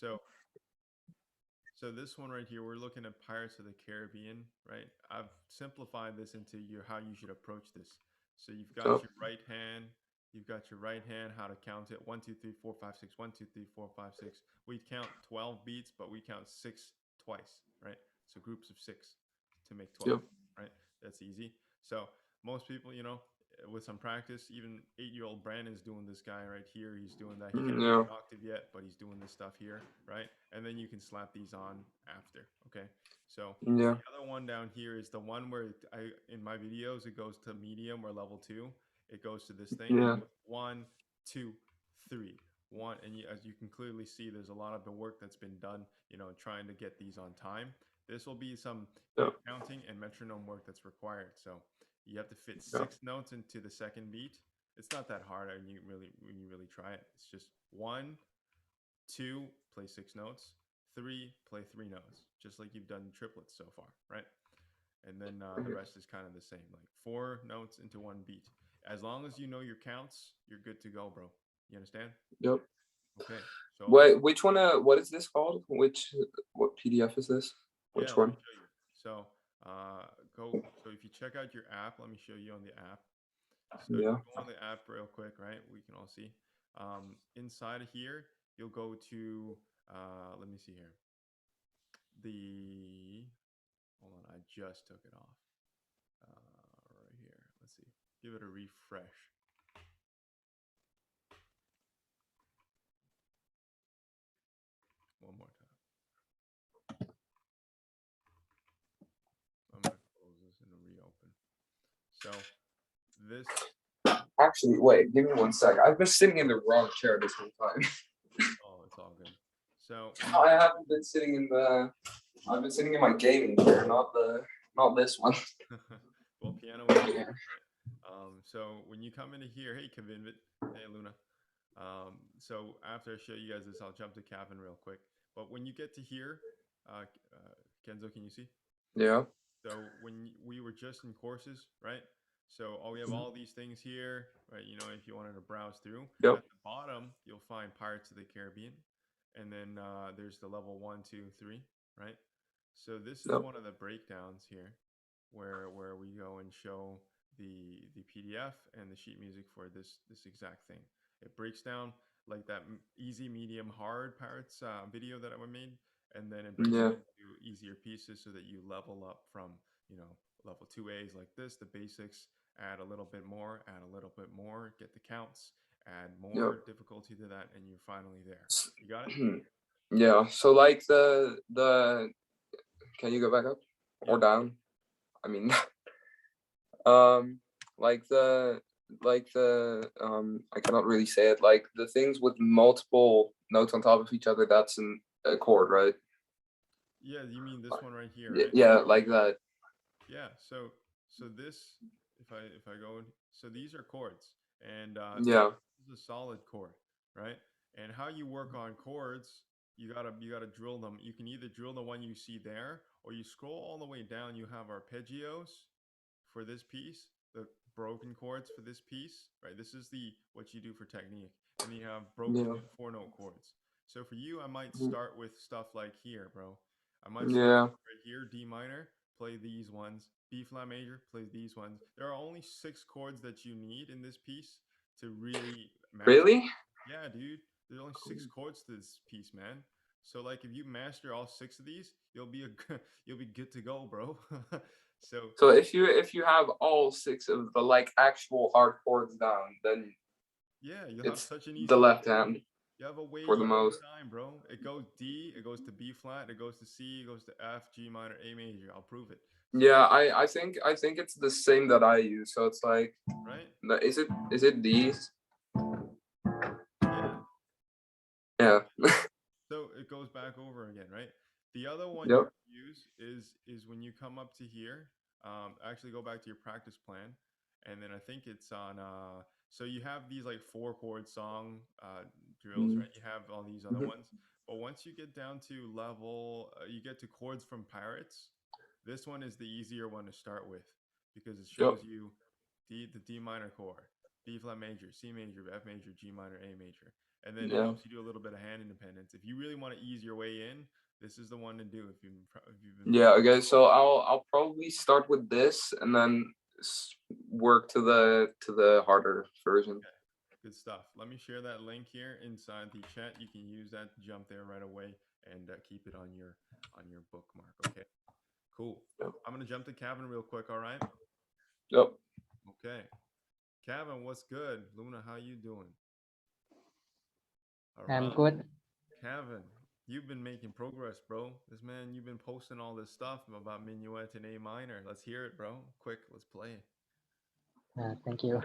So so this one right here, we're looking at Pirates of the Caribbean, right? I've simplified this into how you should approach this. So So you've got your right hand, how to count it. 1, 2, 3, 4, 5, 6, 1, 2, 3, 4, 5, 6. We count 12 beats, but we count six twice, right? So groups of six to make 12, yep. right? That's easy. So most people, with some practice, even 8-year-old Brandon's doing this guy right here. He's doing that. He can't reach Yeah. an octave yet, but he's doing this stuff here, right? And then you can slap these on after, okay? So Yeah. the other one down here is the one where in my videos it goes to medium or level two. It goes to this thing. Yeah. One, two, three. One, and as you can clearly see, there's a lot of the work that's been done, trying to get these on time. This will be some Yep. counting and metronome work that's required. So you have to fit Yep. 6 notes into the second beat. It's not that hard when you really try it. It's just one, two, play 6 notes. Three, play 3 notes, just like you've done triplets so far, right? And then the rest is kind of the same, like 4 notes into one beat. As long as you know your counts, you're good to go, bro. You understand? Yep. Okay. So Wait, which one? What is this called? What PDF is this? yeah, Which let me one? show you. So go. So if you check out your app, let me show you on the app. So if Yeah. you go on the app real quick, right? We can all see. Inside of here, you'll go to. Let me see here. The Hold on, I just took it off. Right here. Let's see. Give it a refresh. One more time. I'm gonna close this and reopen. So this. Actually, wait. Give me one sec. I've been sitting in the wrong chair this whole time. Oh, it's all good. So when you I get haven't been sitting in the. I've been sitting in my gaming chair, not this one. well, piano is Yeah. different, right? So when you come into here, hey Kavinvit, hey Luna. So after I show you guys this, I'll jump to Kavin real quick. But when you get to here, Kenzo, can you see? Yeah. So when we were just in courses, right? So we have all these things here, right? If you wanted to browse through, Yep. at the bottom you'll find Pirates of the Caribbean, and then there's the level one, two, three, right? So this is Yep. one of the breakdowns here, where we go and show the PDF and the sheet music for this exact thing. It breaks down like that easy, medium, hard Pirates video that I made, and then it breaks it Yeah. into easier pieces so that you level up from level 2A's like this, the basics, add a little bit more, add a little bit more, get the counts, add Yep. more difficulty to that, and you're finally there. You got it? Yeah. So like the can you go back up or Yep. down? I mean, um, like I cannot really say it. Like the things with multiple notes on top of each other. That's a chord, right? Yeah, you mean this one right here, right? Yeah, like that. Yeah. So this, if I go in, so these are chords, and Yeah. this is a solid chord, right? And how you work on chords, you gotta drill them. You can either drill the one you see there, or you scroll all the way down. You have arpeggios for this piece, the broken chords for this piece, right? This is the what you do for technique, and then you have broken Yeah. 4-note chords. So for you, I might start with stuff like here, bro. I might start Yeah. right here, D minor, play these ones. B flat major, play these ones. There are only 6 chords that you need in this piece to really master. Really? Yeah, dude. There's only 6 chords to this piece, man. So like if you master all 6 of these, you'll be good to go, bro. So So if you have all six of the like actual hard chords down, then yeah, you'll have it's such an the easy left time. hand You have a way for the easier most. time, bro. It goes D, it goes to B flat, it goes to C, it goes to F, G minor, A major. I'll prove it. So Yeah, I think it's the same that I use. So it's like, right? is it these? Yeah. Yeah. So it goes back over again, right? The other one you Yep. can use is when you come up to here. Actually, go back to your practice plan, and then I think it's on. So you have these like 4 chord song drills, Mhm. right? You have all these other ones, but once you get down to level, you get to chords from Pirates. This one is the easier one to start with because it Yep. shows you the D minor chord, B flat major, C major, F major, G minor, A major. and then it Yeah. helps you do a little bit of hand independence. If you really want to ease your way in, this is the one to do. If you've been Yeah. Okay. So I'll probably start with this and then work to the harder version. good stuff. Let me share that link here inside the chat. You can use that to jump there right away and keep it on your bookmark. Okay, cool. Yep. I'm gonna jump to Kevin real quick. All right. Yep. Okay, Kevin, what's good? Luna, how you doing? All I'm right, good. Kevin, you've been making progress, bro. This man, you've been posting all this stuff about minuet and A minor. Let's hear it, bro. Quick, let's play. Thank you.